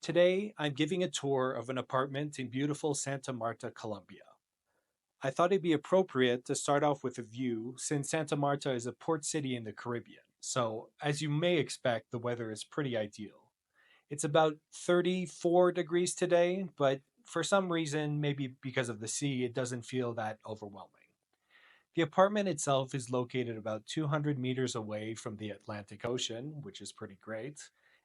Today, I'm giving a tour of an apartment in beautiful Santa Marta, Colombia. I thought it'd be appropriate to start off with a view since Santa Marta is a port city in the Caribbean. So, as you may expect, the weather is pretty ideal. It's about 34 degrees today, but for some reason, maybe because of the sea, it doesn't feel that overwhelming. The apartment itself is located about 200 meters away from the Atlantic Ocean, which is pretty great.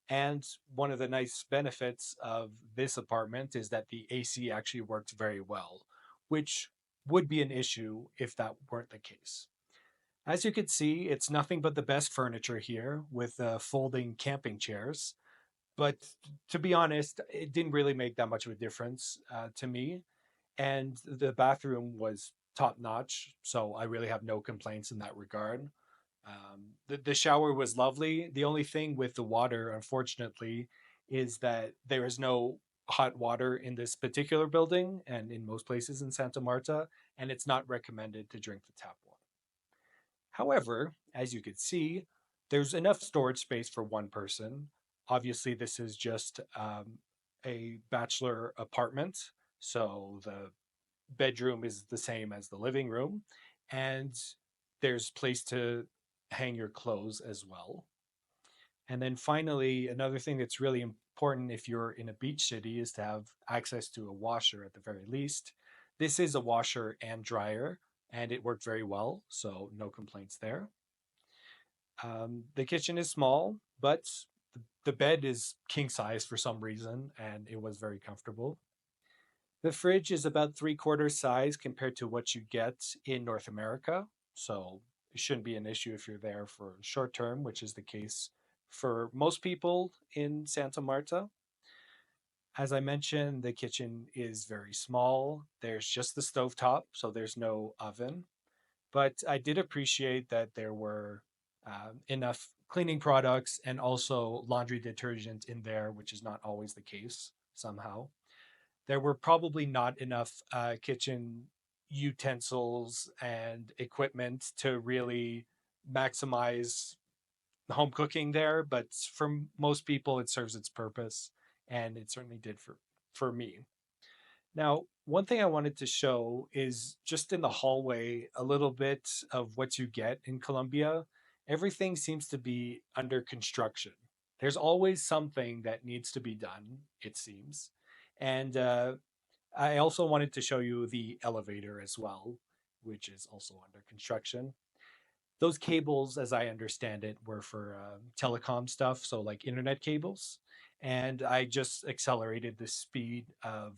And one of the nice benefits of this apartment is that the AC actually works very well, which would be an issue if that weren't the case. As you can see, it's nothing but the best furniture here with folding camping chairs. But to be honest, it didn't really make that much of a difference to me, and the bathroom was top notch. So I really have no complaints in that regard. The shower was lovely. The only thing with the water, unfortunately, is that there is no hot water in this particular building and in most places in Santa Marta, and it's not recommended to drink the tap water. However, as you can see, there's enough storage space for one person. Obviously, this is just a bachelor apartment, so the bedroom is the same as the living room, and there's place to hang your clothes as well. And then finally, another thing that's really important if you're in a beach city is to have access to a washer at the very least. This is a washer and dryer, and it worked very well, so no complaints there. The kitchen is small, but the bed is king size for some reason, and it was very comfortable. The fridge is about three-quarters size compared to what you get in North America. So it shouldn't be an issue if you're there for short term, which is the case for most people in Santa Marta. As I mentioned, the kitchen is very small. There's just the stovetop, so there's no oven. But I did appreciate that there were enough cleaning products and also laundry detergent in there, which is not always the case somehow. There were probably not enough kitchen utensils and equipment to really maximize home cooking there, but for most people, it serves its purpose, and it certainly did for me. Now, one thing I wanted to show is just in the hallway a little bit of what you get in Colombia. Everything seems to be under construction. There's always something that needs to be done, it seems. And I also wanted to show you the elevator as well, which is also under construction. Those cables, as I understand it, were for telecom stuff, so like internet cables. And I just accelerated the speed of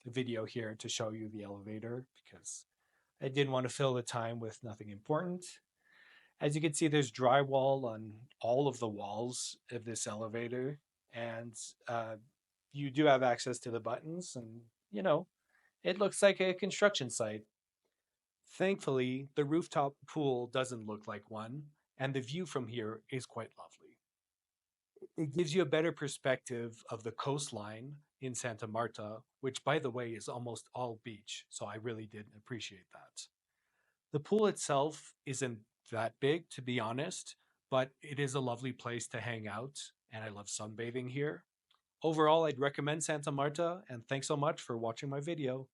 the video here to show you the elevator because I didn't want to fill the time with nothing important. As you can see, there's drywall on all of the walls of this elevator, and you do have access to the buttons, and it looks like a construction site. Thankfully, the rooftop pool doesn't look like one, and the view from here is quite lovely. It gives you a better perspective of the coastline in Santa Marta, which, by the way, is almost all beach, so I really did appreciate that. The pool itself isn't that big, to be honest, but it is a lovely place to hang out, and I love sunbathing here. Overall, I'd recommend Santa Marta, and thanks so much for watching my video.